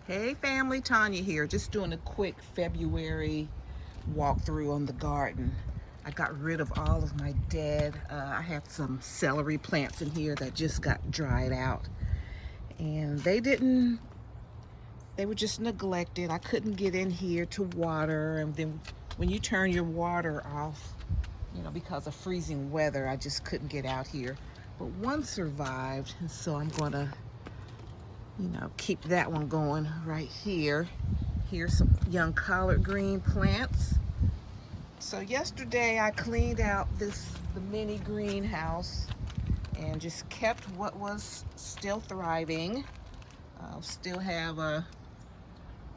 Hey family, Tanya here. Just doing a quick February walkthrough on the garden. I got rid of all of my dead, I had some celery plants in here that just got dried out. And they were just neglected. I couldn't get in here to water. And then when you turn your water off, because of freezing weather, I just couldn't get out here. But one survived, and so I'm gonna keep that one going right here. Here's some young collard green plants. So yesterday I cleaned out the mini greenhouse and just kept what was still thriving. Still have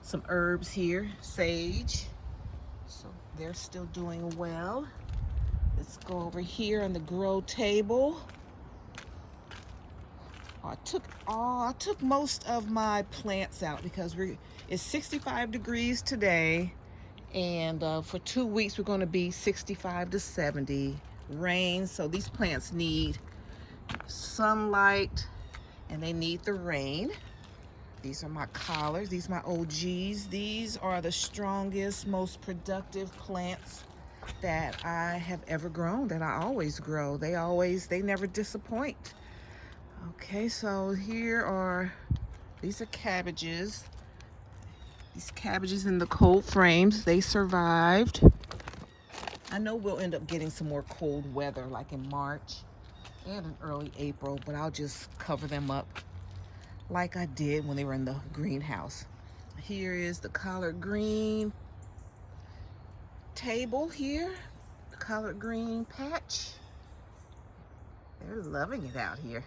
some herbs here, sage. So they're still doing well. Let's go over here on the grow table. I took most of my plants out because it's 65 degrees today, and for 2 weeks we're going to be 65 to 70 rain. So these plants need sunlight and they need the rain. These are my collards. These are my OGs. These are the strongest, most productive plants that I have ever grown, that I always grow. They never disappoint. Okay, so these are cabbages. These cabbages in the cold frames, they survived. I know we'll end up getting some more cold weather like in March and in early April, but I'll just cover them up like I did when they were in the greenhouse. Here is the collard green table here, the collard green patch. They're loving it out here.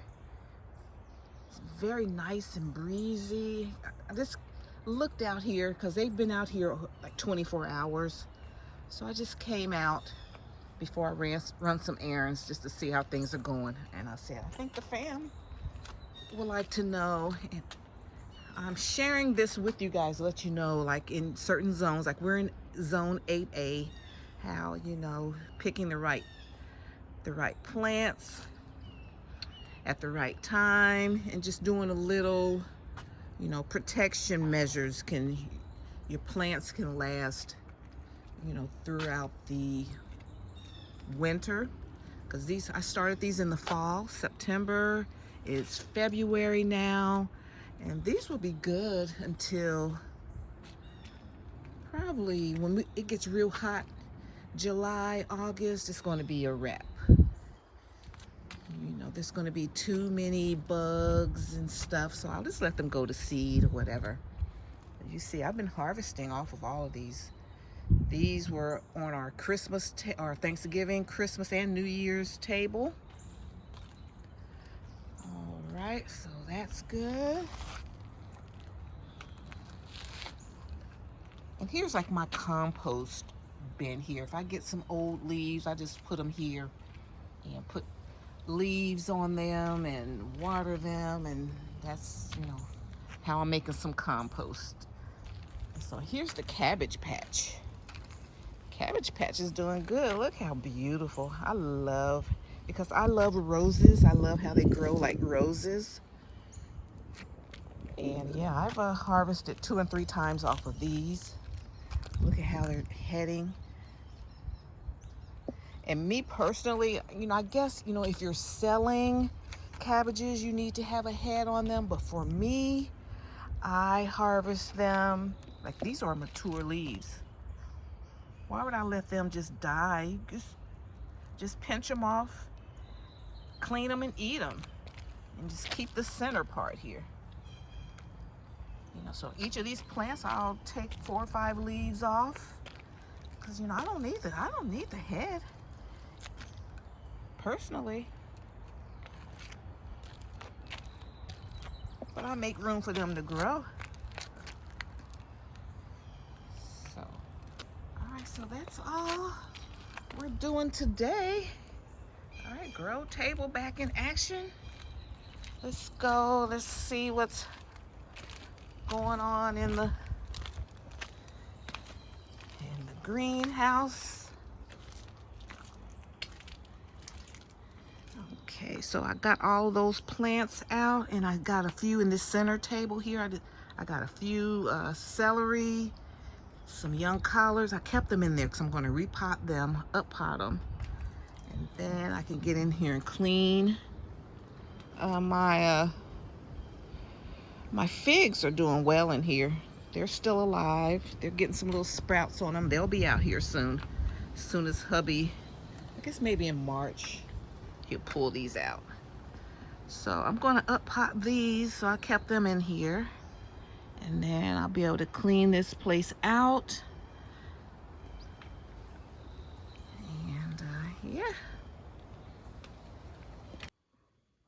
It's very nice and breezy. I just looked out here because they've been out here like 24 hours. So I just came out before I run some errands just to see how things are going. And I said, I think the fam would like to know. And I'm sharing this with you guys to let you know, like in certain zones, like we're in zone 8A, how, picking the right plants at the right time and just doing a little, protection measures your plants can last, throughout the winter. Because I started these in the fall, September. It's February now, and these will be good until probably when it gets real hot, July, August. It's going to be a wrap. There's going to be too many bugs and stuff, so I'll just let them go to seed or whatever. You see, I've been harvesting off of all of these. These were on our our Thanksgiving, Christmas, and New Year's table. All right, so that's good. And here's like my compost bin here. If I get some old leaves, I just put them here and put leaves on them and water them, and that's how I'm making some compost. So here's the cabbage patch. Cabbage patch is doing good. Look how beautiful. Because I love roses. I love how they grow like roses. And yeah, I've harvested 2 and 3 times off of these. Look at how they're heading. And me personally, I guess, if you're selling cabbages, you need to have a head on them. But for me, I harvest them, like these are mature leaves. Why would I let them just die? Just pinch them off, clean them and eat them. And just keep the center part here. So each of these plants, I'll take 4 or 5 leaves off. Because, I don't need the head. Personally. But I make room for them to grow. So, all right, so that's all we're doing today. All right, grow table back in action. Let's go. Let's see what's going on in the greenhouse. Okay, so I got all of those plants out, and I got a few in this center table here. I got a few celery, some young collards. I kept them in there because I'm going to repot them, up-pot them. And then I can get in here and clean. My figs are doing well in here. They're still alive. They're getting some little sprouts on them. They'll be out here soon. As soon as hubby, I guess maybe in March, he'll pull these out. So I'm going to up-pot these, so I kept them in here. And then I'll be able to clean this place out. And yeah.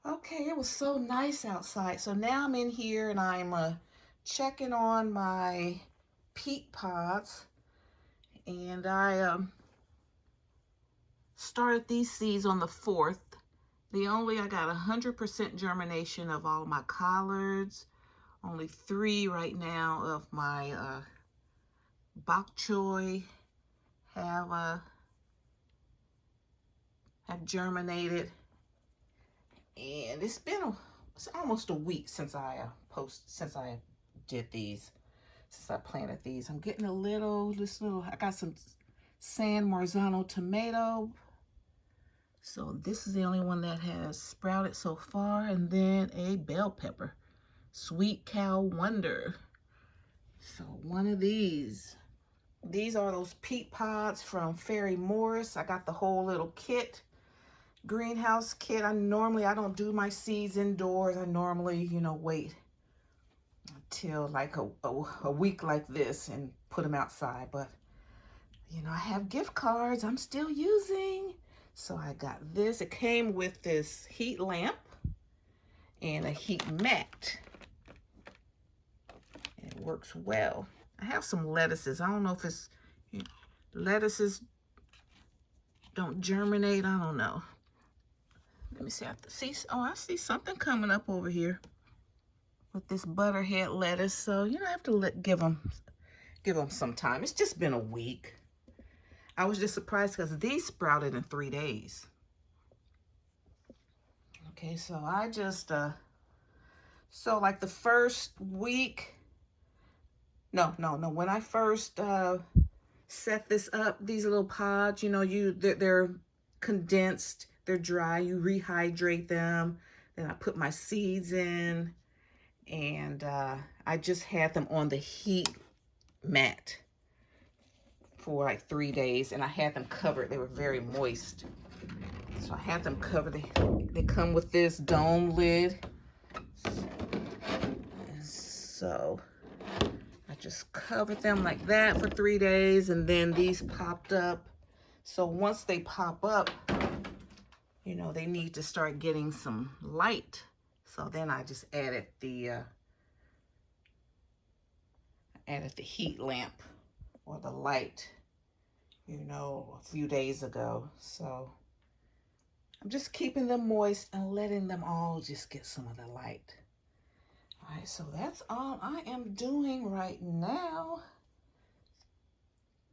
Okay, it was so nice outside. So now I'm in here and I'm checking on my peat pods. And I started these seeds on the 4th. I got 100% germination of all my collards. Only 3 right now of my bok choy have germinated. And it's almost a week since I did these, since I planted these. I'm getting I got some San Marzano tomato. So this is the only one that has sprouted so far, and then a bell pepper, Sweet Cow Wonder. So one of these are those peat pods from Fairy Morris. I got the whole little kit, greenhouse kit. I don't do my seeds indoors. I normally, wait until like a week like this and put them outside. But, I have gift cards I'm still using. So I got this. It came with this heat lamp and a heat mat. And it works well. I have some lettuces. I don't know if it's lettuces don't germinate. I don't know. Let me see. I see something coming up over here with this butterhead lettuce. So I have to give them some time. It's just been a week. I was just surprised because these sprouted in 3 days. Okay, so I just so like the first week. No. When I first set this up, these little pods, they're condensed, they're dry, you rehydrate them. Then I put my seeds in, and I just had them on the heat mat for like 3 days, and I had them covered. They were very moist, so I had them covered. They come with this dome lid, so I just covered them like that for 3 days, and then these popped up. So once they pop up, they need to start getting some light. So then I just added the heat lamp or the light, a few days ago. So I'm just keeping them moist and letting them all just get some of the light. All right, so that's all I am doing right now.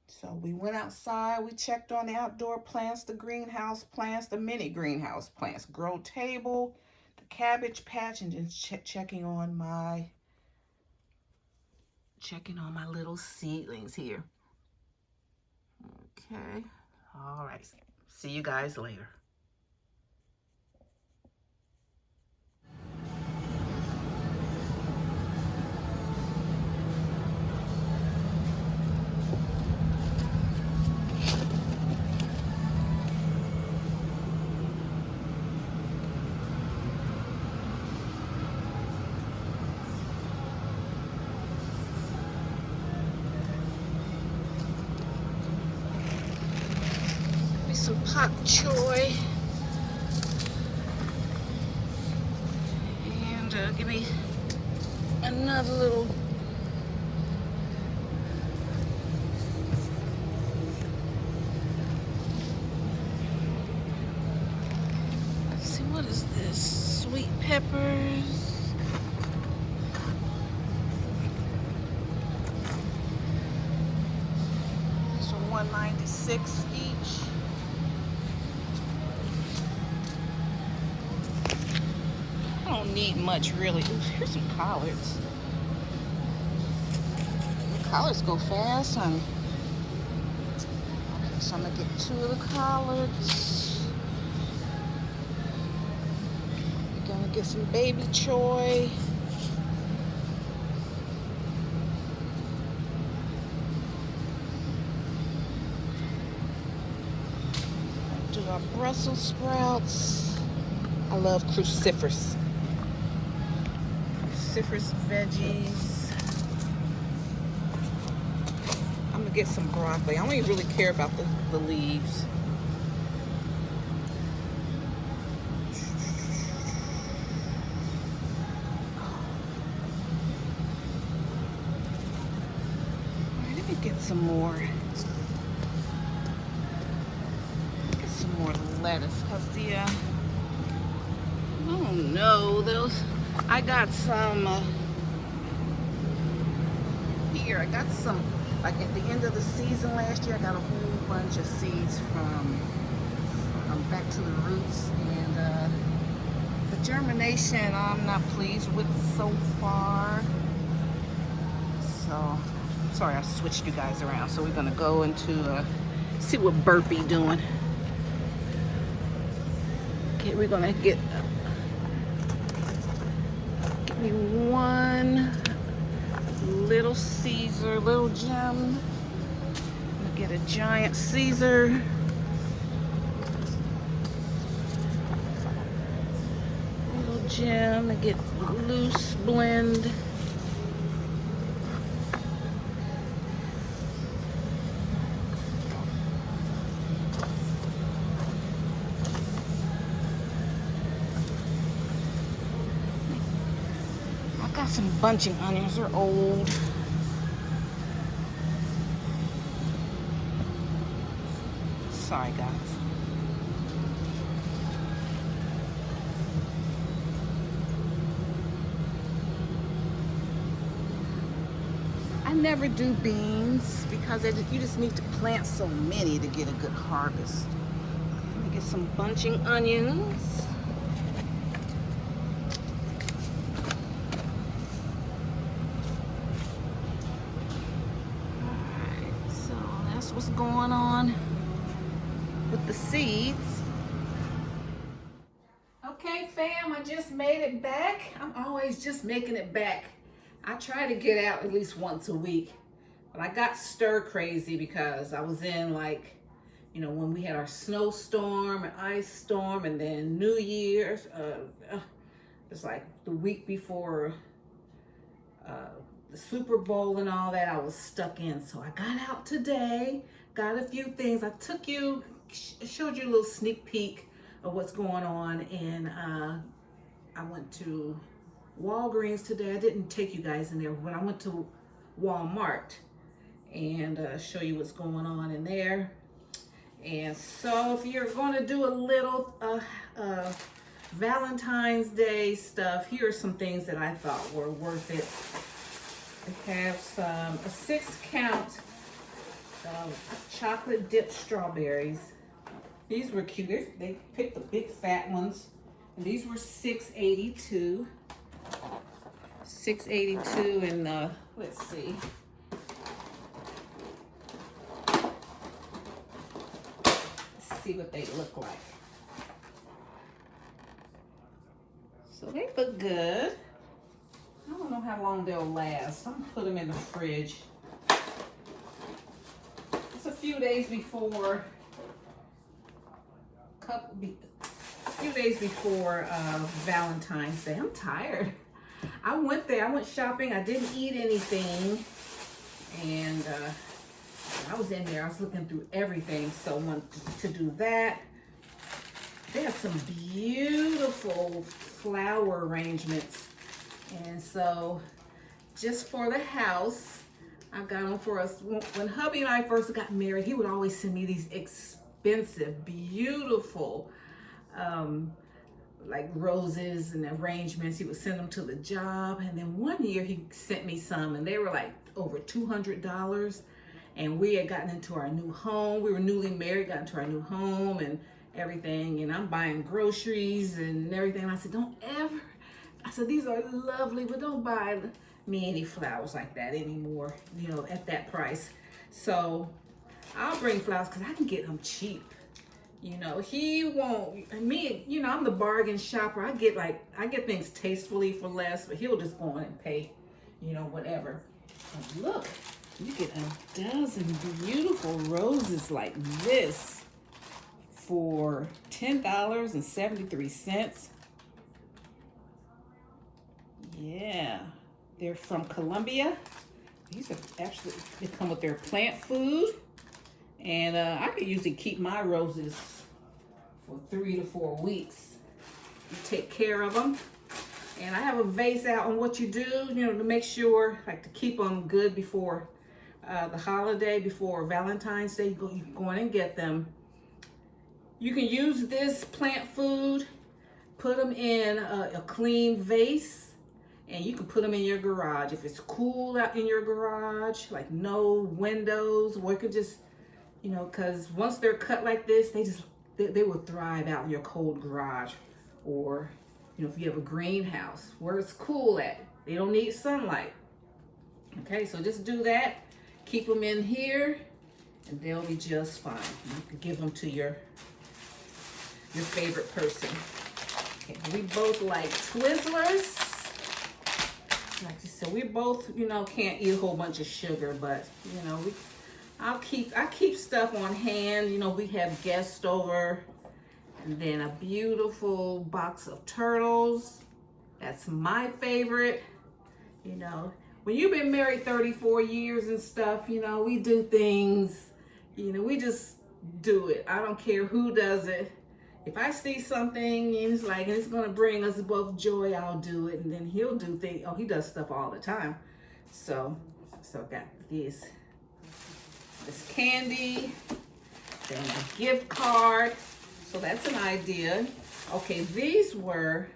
So we went outside, we checked on the outdoor plants, the greenhouse plants, the mini greenhouse plants, grow table, the cabbage patch, and just checking on my little seedlings here. Okay, all right, see you guys later. Some pak choy, and give me another little let's see, what is this? Sweet peppers. These are $1.96 each. don't need much really. Ooh, here's some collards. The collards go fast, honey. Okay, so I'm gonna get 2 of the collards. We're gonna get some baby choy. Do our Brussels sprouts. I love cruciferous veggies. I'm gonna get some broccoli. I don't even really care about the leaves. All right, let me get some more. Get some more lettuce, cause the oh no, those. I got some here. I got some, like at the end of the season last year, I got a whole bunch of seeds from Back to the Roots, and the germination I'm not pleased with so far. So, sorry I switched you guys around. So we're gonna go into see what Burpee doing. Okay, we're gonna get me one Little Caesar, Little Gem. I'm gonna get a giant Caesar. Little Gem, and get loose blend. Got some bunching onions, they're old. Sorry guys. I never do beans because you just need to plant so many to get a good harvest. Let me get some bunching onions. What's going on with the seeds. Okay fam, I just made it back. I'm always just making it back. I try to get out at least once a week, but I got stir crazy because I was in, like, you know, when we had our snowstorm and ice storm, and then New Year's, it's like the week before the Super Bowl and all that. I was stuck in, so I got out today, got a few things. I showed you a little sneak peek of what's going on, and I went to Walgreens today. I didn't take you guys in there, but I went to Walmart and show you what's going on in there. And so if you're going to do a little Valentine's Day stuff, here are some things that I thought were worth it. We have a 6-count chocolate dipped strawberries. These were cute. They picked the big fat ones, and these were $6.82. $6.82, and let's see. Let's see what they look like. So they look good. I don't know how long they'll last. I'm gonna put them in the fridge. It's a few days before, Valentine's Day. I'm tired. I went shopping. I didn't eat anything, and I was in there. I was looking through everything, so I wanted to do that. They have some beautiful flower arrangements. And so, just for the house, I got them for us. When hubby and I first got married, he would always send me these expensive, beautiful, like roses and arrangements. He would send them to the job. And then one year he sent me some, and they were like over $200. And we had gotten into our new home. We were newly married, got into our new home and everything. And I'm buying groceries and everything. And I said, don't ever I said, these are lovely, but don't buy me any flowers like that anymore, you know, at that price. So I'll bring flowers because I can get them cheap. You know, he won't, me, you know, I'm the bargain shopper. I get things tastefully for less, but he'll just go in and pay, you know, whatever. But look, you get a dozen beautiful roses like this for $10.73. Yeah, they're from Colombia. These are actually, they come with their plant food. And I could usually keep my roses for 3 to 4 weeks. You take care of them. And I have a vase out on what you do, you know, to make sure, like to keep them good before the holiday, before Valentine's Day. You go in and get them. You can use this plant food, put them in a clean vase, and you can put them in your garage. If it's cool out in your garage, like no windows, or it could just, you know, because once they're cut like this, they will thrive out in your cold garage. Or, you know, if you have a greenhouse where it's cool at, they don't need sunlight. Okay, so just do that. Keep them in here, and they'll be just fine. You can give them to your favorite person. Okay, we both like Twizzlers. Like you said, we both, you know, can't eat a whole bunch of sugar, but you know, I keep stuff on hand. You know, we have guests over, and then a beautiful box of turtles. That's my favorite. You know, when you've been married 34 years and stuff, you know, we do things, you know, we just do it. I don't care who does it. If I see something and it's like, and it's gonna bring us both joy, I'll do it. And then he'll do things. Oh, he does stuff all the time. So got this candy, then a gift card. So that's an idea. Okay, these were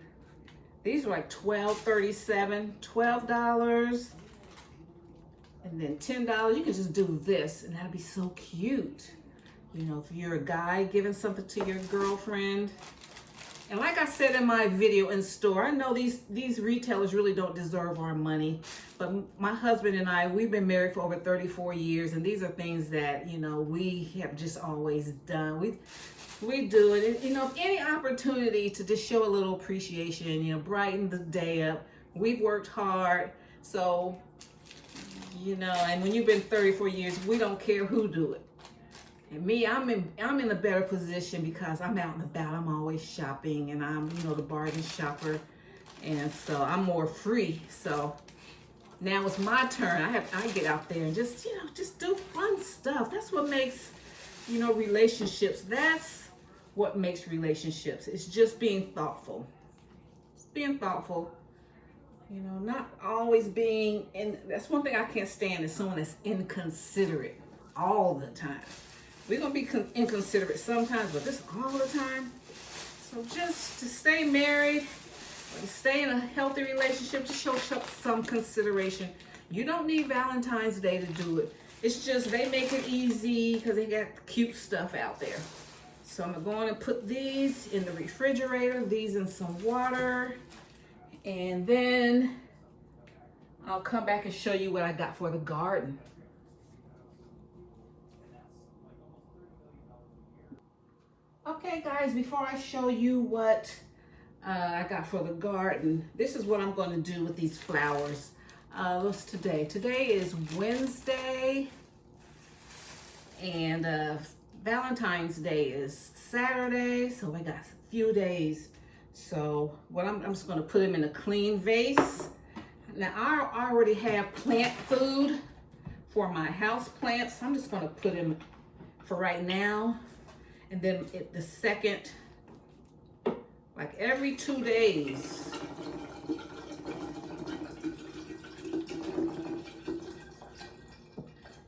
like $12.37, $12, and then $10. You can just do this, and that'd be so cute. You know, if you're a guy giving something to your girlfriend. And like I said in my video in store, I know these retailers really don't deserve our money, but my husband and I, we've been married for over 34 years, and these are things that, you know, we have just always done. We do it. And, you know, if any opportunity to just show a little appreciation, you know, brighten the day up. We've worked hard, so, you know, and when you've been 34 years, we don't care who do it. And me, I'm in a better position because I'm out and about. I'm always shopping, and I'm, you know, the bargain shopper, and so I'm more free. So now it's my turn. I get out there and just, you know, just do fun stuff. That's what makes, you know, relationships. That's what makes relationships. It's just being thoughtful. It's being thoughtful. You know, not always being, and that's one thing I can't stand is someone that's inconsiderate all the time. We're going to be inconsiderate sometimes, but this all the time. So just to stay married, or to stay in a healthy relationship, just show some consideration. You don't need Valentine's Day to do it. It's just they make it easy because they got cute stuff out there. So I'm going to put these in the refrigerator, these in some water, and then I'll come back and show you what I got for the garden. Okay guys, before I show you what I got for the garden, this is what I'm going to do with these flowers. What's today? Today is Wednesday, and Valentine's Day is Saturday, so I got a few days. So what I'm just going to put them in a clean vase. Now I already have plant food for my house plants. I'm just going to put them for right now. And then the second, like every 2 days,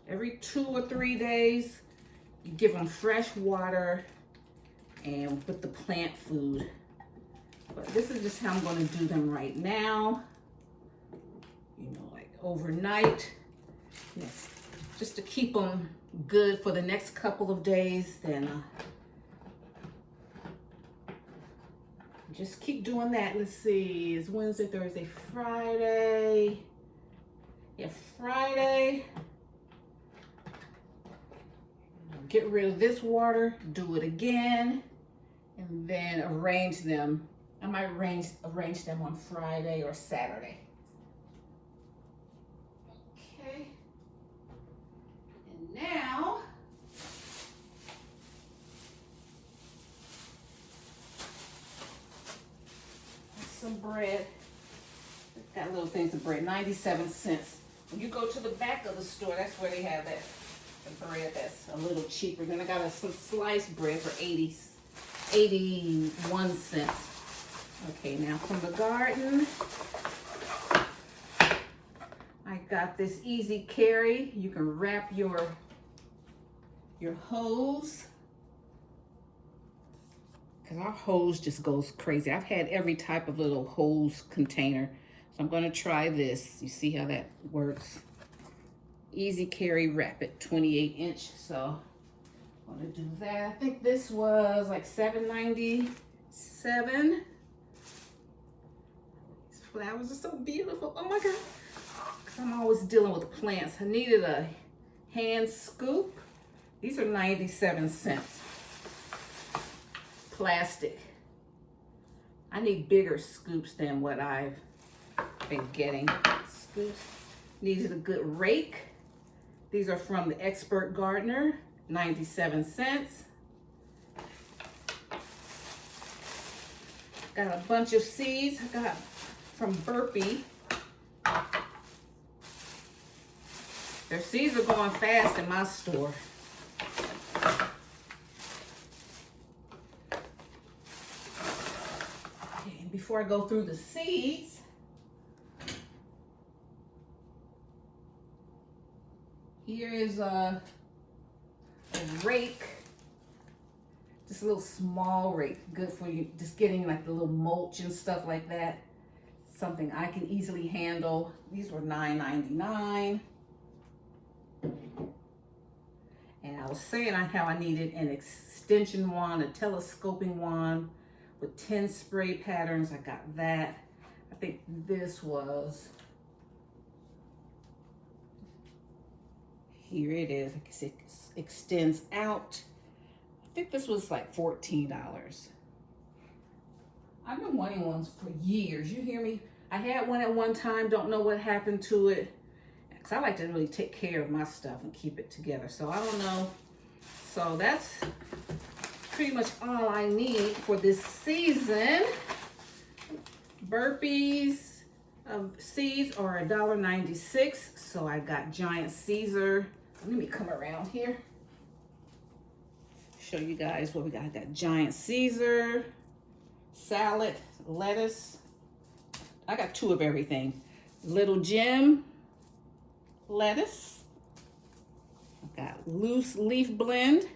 every 2 or 3 days, you give them fresh water and with the plant food. But this is just how I'm going to do them right now. You know, like overnight. Yes, just to keep them good for the next couple of days. Then just keep doing that. Let's see, it's Wednesday, Thursday, Friday. Yeah, Friday. Get rid of this water, do it again, and then arrange them. I might arrange them on Friday or Saturday. Okay. And now, some bread. Got little things of bread, 97 cents. When you go to the back of the store, that's where they have that. The bread that's a little cheaper. Then I got some sliced bread for 81 cents. Okay, now from the garden, I got this easy carry. You can wrap your hose. Because our hose just goes crazy. I've had every type of little hose container. So I'm gonna try this. You see how that works? Easy carry, wrap it, 28-inch. So I'm gonna do that. I think this was like $7.97. These flowers are so beautiful. Oh my God. I'm always dealing with plants. I needed a hand scoop. These are 97 cents. Plastic. I need bigger scoops than what I've been getting. Scoops. Needed a good rake. These are from the Expert Gardener, 97 cents. Got a bunch of seeds. I got from Burpee. Their seeds are going fast in my store. Okay, and before I go through the seeds, here is a rake, just a little small rake, good for you, just getting like the little mulch and stuff like that. Something I can easily handle. These were $9.99. And I was saying how I needed an extension wand, a telescoping wand with 10 spray patterns. I got that. I think this was, here it is. I guess it extends out. I think this was like $14. I've been wanting ones for years. You hear me? I had one at one time. Don't know what happened to it. Because I like to really take care of my stuff and keep it together. So I don't know. So that's pretty much all I need for this season. Burpees seeds are $1.96. So I got giant Caesar. Let me come around here. Show you guys what we got. I got giant Caesar, salad, lettuce. I got two of everything. Little Jim lettuce. I got loose leaf blend.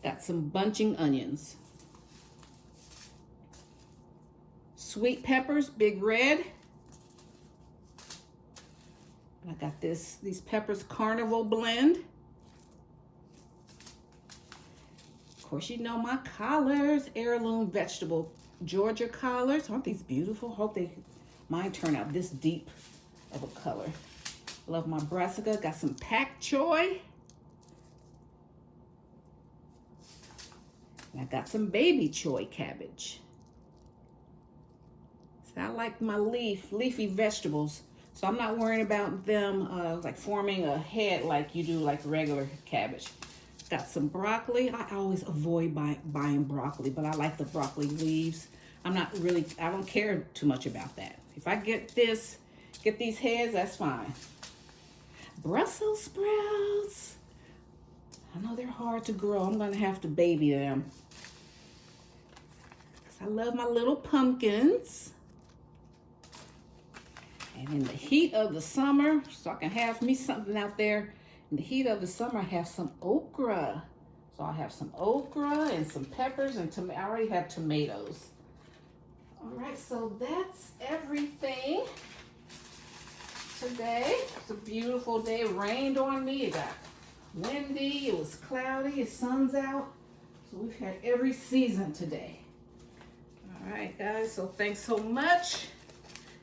Got some bunching onions. Sweet peppers, big red. I got these peppers carnival blend. Of course, you know my collards, heirloom vegetable Georgia collards. Aren't these beautiful? Hope mine turn out this deep of a color. Love my brassica. Got some pak choi. And I got some baby choy cabbage. So I like my leafy vegetables. So I'm not worrying about them like forming a head like you do like regular cabbage. Got some broccoli. I always avoid buying broccoli, but I like the broccoli leaves. I don't care too much about that. If I get these heads, that's fine. Brussels sprouts. I know they're hard to grow. I'm gonna have to baby them. 'Cause I love my little pumpkins. And in the heat of the summer, so I can have me something out there. In the heat of the summer, I have some okra. So I'll have some okra and some peppers and I already have tomatoes. All right, so that's everything today. It's a beautiful day. It rained on me. It got windy. It was cloudy. The sun's out. So we've had every season today. All right, guys, so thanks so much.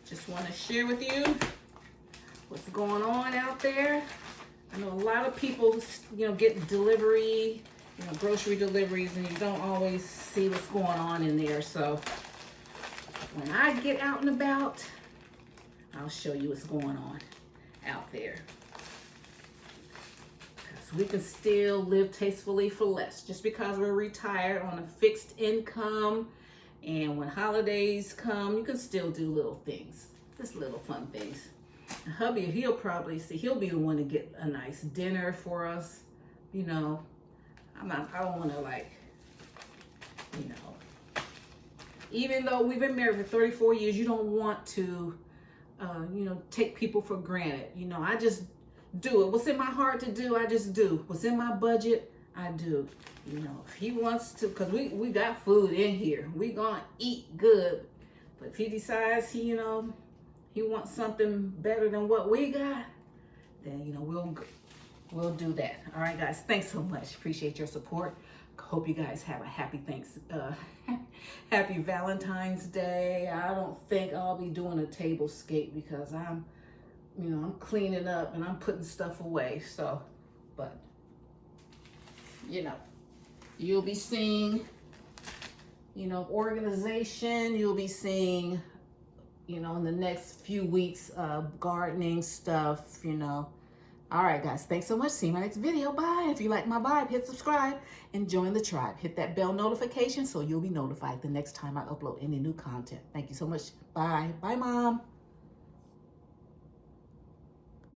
Just want to share with you what's going on out there. I know a lot of people, get delivery, grocery deliveries, and you don't always see what's going on in there. So when I get out and about, I'll show you what's going on out there. Because we can still live tastefully for less. Just because we're retired on a fixed income, and when holidays come, you can still do little things, just little fun things. And hubby, he'll be the one to get a nice dinner for us. I don't want to even though we've been married for 34 years, you don't want to, take people for granted. I just do it. What's in my heart to do, I just do. What's in my budget, I do. If he wants to, because we got food in here. We gonna eat good. But if he decides he wants something better than what we got, then, we'll do that. All right, guys, thanks so much. Appreciate your support. Hope you guys have a happy Valentine's Day. I don't think I'll be doing a tablescape because I'm cleaning up and I'm putting stuff away. So, but, you'll be seeing, organization. You'll be seeing, in the next few weeks, gardening stuff, All right, guys, thanks so much. See you in my next video. Bye. If you like my vibe, hit subscribe and join the tribe. Hit that bell notification so you'll be notified the next time I upload any new content. Thank you so much. Bye. Bye, Mom.